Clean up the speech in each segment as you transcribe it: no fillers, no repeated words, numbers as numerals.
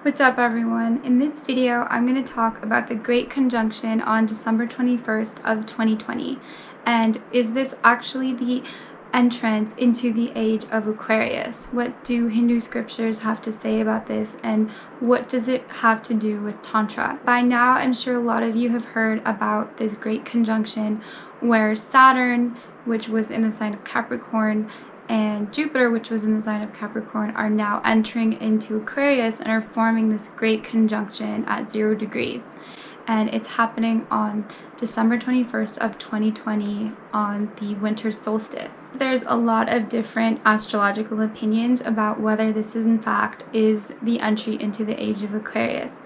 What's up everyone? In this video, I'm going to talk about the Great Conjunction on December 21st of 2020. And is this actually the entrance into the age of Aquarius? What do Hindu scriptures have to say about this, and what does it have to do with Tantra? By now, I'm sure a lot of you have heard about this Great Conjunction where Saturn, which was in the sign of Capricorn, and Jupiter, which was in the sign of Capricorn, are now entering into Aquarius and are forming this great conjunction at 0 degrees. And it's happening on December 21st of 2020 on the winter solstice. There's a lot of different astrological opinions about whether this is in fact is the entry into the age of Aquarius.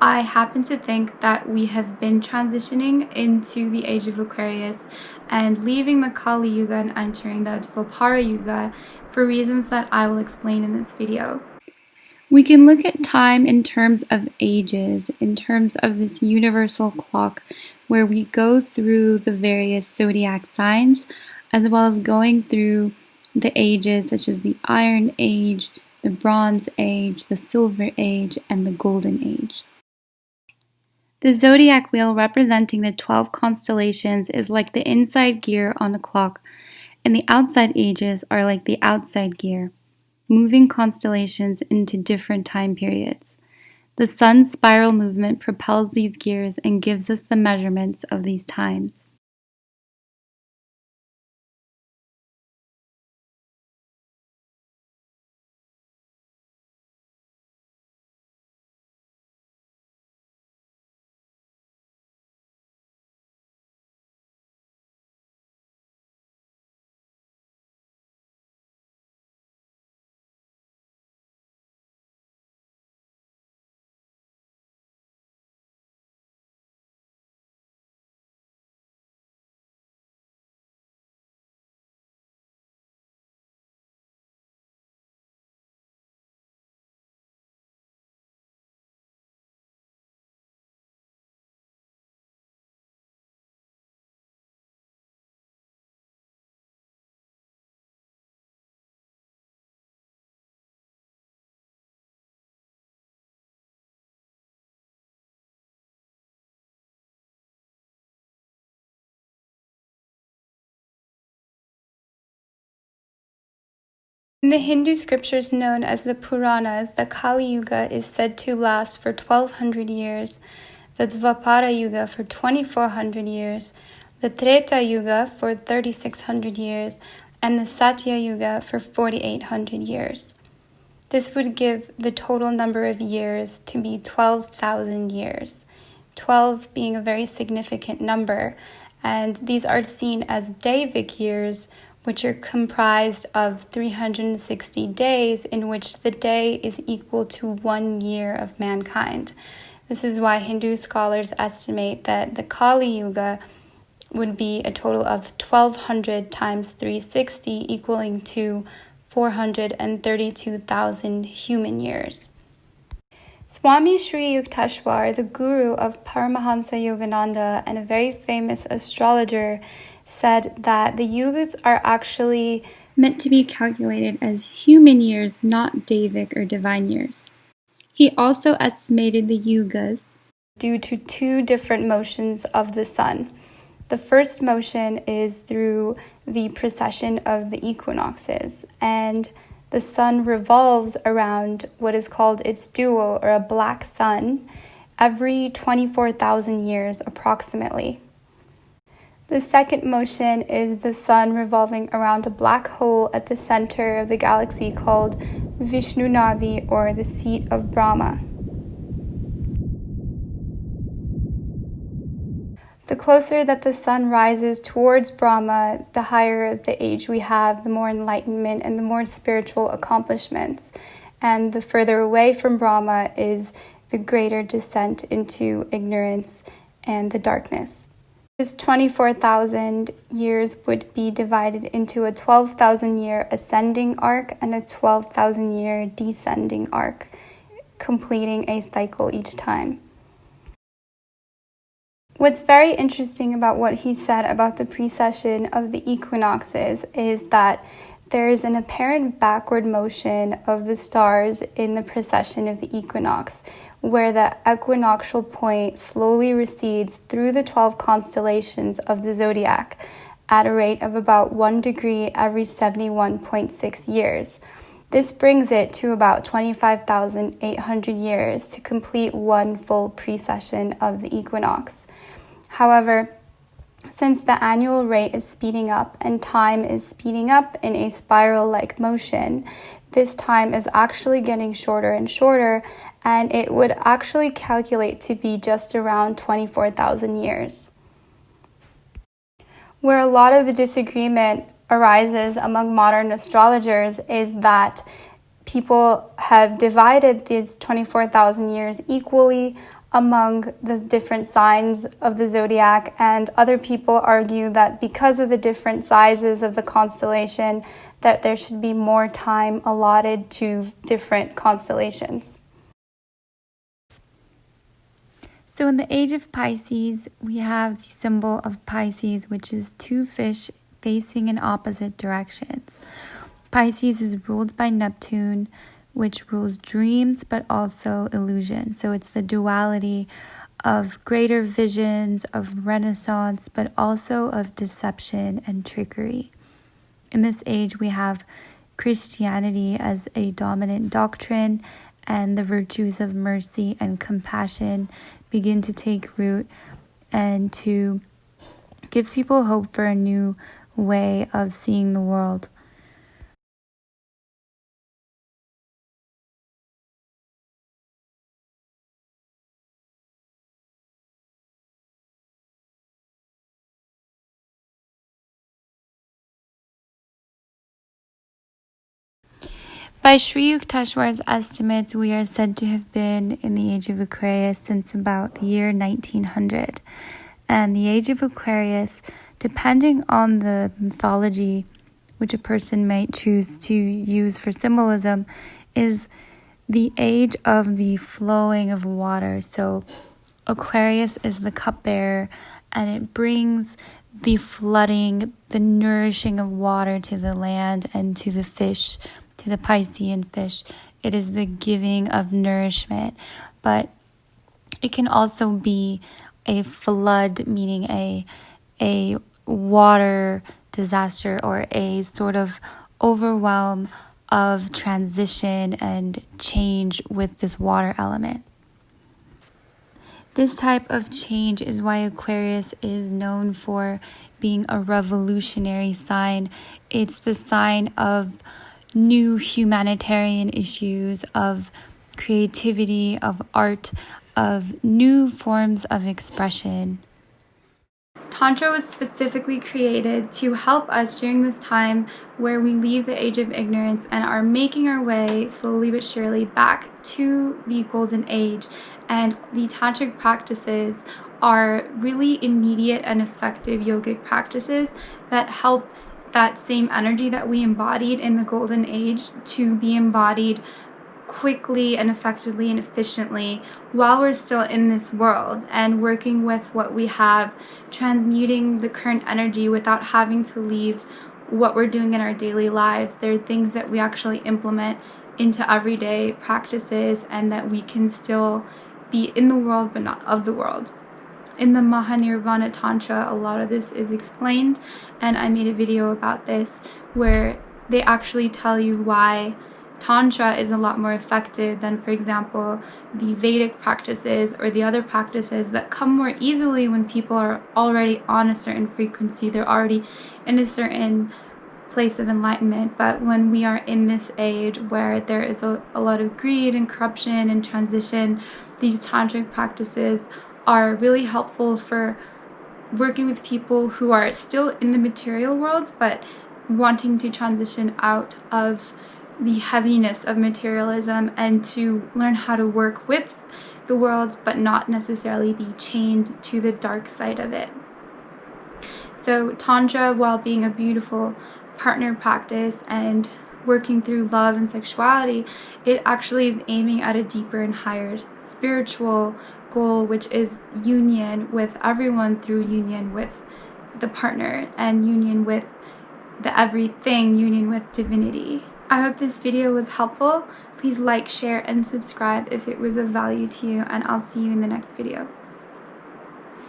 I happen to think that we have been transitioning into the age of Aquarius and leaving the Kali Yuga and entering the Dwapara Yuga for reasons that I will explain in this video. We can look at time in terms of ages, in terms of this universal clock where we go through the various zodiac signs, as well as going through the ages such as the Iron Age, the Bronze Age, the Silver Age, and the Golden Age. The zodiac wheel representing the 12 constellations is like the inside gear on the clock, and the outside ages are like the outside gear, moving constellations into different time periods. The sun's spiral movement propels these gears and gives us the measurements of these times. In the Hindu scriptures known as the Puranas, the Kali Yuga is said to last for 1200 years, the Dwapara Yuga for 2400 years, the Treta Yuga for 3600 years, and the Satya Yuga for 4800 years. This would give the total number of years to be 12,000 years, 12 being a very significant number, and these are seen as Devic years, which are comprised of 360 days in which the day is equal to 1 year of mankind. This is why Hindu scholars estimate that the Kali Yuga would be a total of 1200 times 360, equaling to 432,000 human years. Swami Sri Yukteswar, the guru of Paramahansa Yogananda and a very famous astrologer, said that the yugas are actually meant to be calculated as human years, not Devic or divine years. He also estimated the yugas due to two different motions of the sun. The first motion is through the precession of the equinoxes, and the sun revolves around what is called its dual, or a black sun, every 24,000 years approximately. The second motion is the sun revolving around a black hole at the center of the galaxy called Vishnu Navi, or the seat of Brahma. The closer that the sun rises towards Brahma, the higher the age we have, the more enlightenment and the more spiritual accomplishments. And the further away from Brahma is the greater descent into ignorance and the darkness. This 24,000 years would be divided into a 12,000 year ascending arc and a 12,000 year descending arc, completing a cycle each time. What's very interesting about what he said about the precession of the equinoxes is that there is an apparent backward motion of the stars in the precession of the equinox, where the equinoctial point slowly recedes through the 12 constellations of the zodiac at a rate of about 1 degree every 71.6 years. This brings it to about 25,800 years to complete one full precession of the equinox. However, since the annual rate is speeding up and time is speeding up in a spiral-like motion, this time is actually getting shorter and shorter, and it would actually calculate to be just around 24,000 years. Where a lot of the disagreement arises among modern astrologers is that people have divided these 24,000 years equally among the different signs of the zodiac, and other people argue that because of the different sizes of the constellation, that there should be more time allotted to different constellations. So in the age of Pisces, we have the symbol of Pisces, which is two fish facing in opposite directions. Pisces is ruled by Neptune, which rules dreams but also illusion. So it's the duality of greater visions, of renaissance, but also of deception and trickery. In this age, we have Christianity as a dominant doctrine, and the virtues of mercy and compassion begin to take root and to give people hope for a new way of seeing the world. By Sri Yukteswar's estimates, we are said to have been in the age of Aquarius since about the year 1900. And the age of Aquarius, depending on the mythology which a person might choose to use for symbolism, is the age of the flowing of water. So Aquarius is the cupbearer, and it brings the flooding, the nourishing of water to the land and to the fish, to the Piscean fish. It is the giving of nourishment, but it can also be a flood, meaning a water disaster or a sort of overwhelm of transition and change with this water element. This type of change is why Aquarius is known for being a revolutionary sign. It's the sign of new humanitarian issues, of creativity, of art, of new forms of expression. Tantra was specifically created to help us during this time where we leave the age of ignorance and are making our way slowly but surely back to the golden age. And the tantric practices are really immediate and effective yogic practices that help that same energy that we embodied in the golden age to be embodied quickly and effectively and efficiently while we're still in this world, and working with what we have, transmuting the current energy without having to leave what we're doing in our daily lives. There are things that we actually implement into everyday practices and that we can still be in the world but not of the world. In the Mahanirvana Tantra, a lot of this is explained, and I made a video about this where they actually tell you why Tantra is a lot more effective than, for example, the Vedic practices or the other practices that come more easily when people are already on a certain frequency. They're already in a certain place of enlightenment. But when we are in this age where there is a lot of greed and corruption and transition, these tantric practices are really helpful for working with people who are still in the material world but wanting to transition out of the heaviness of materialism and to learn how to work with the world but not necessarily be chained to the dark side of it. So Tantra, while being a beautiful partner practice and working through love and sexuality, it actually is aiming at a deeper and higher spiritual goal, which is union with everyone through union with the partner and union with the everything union with divinity. I hope this video was helpful. Please like, share, and subscribe if it was of value to you, and I'll see you in the next video.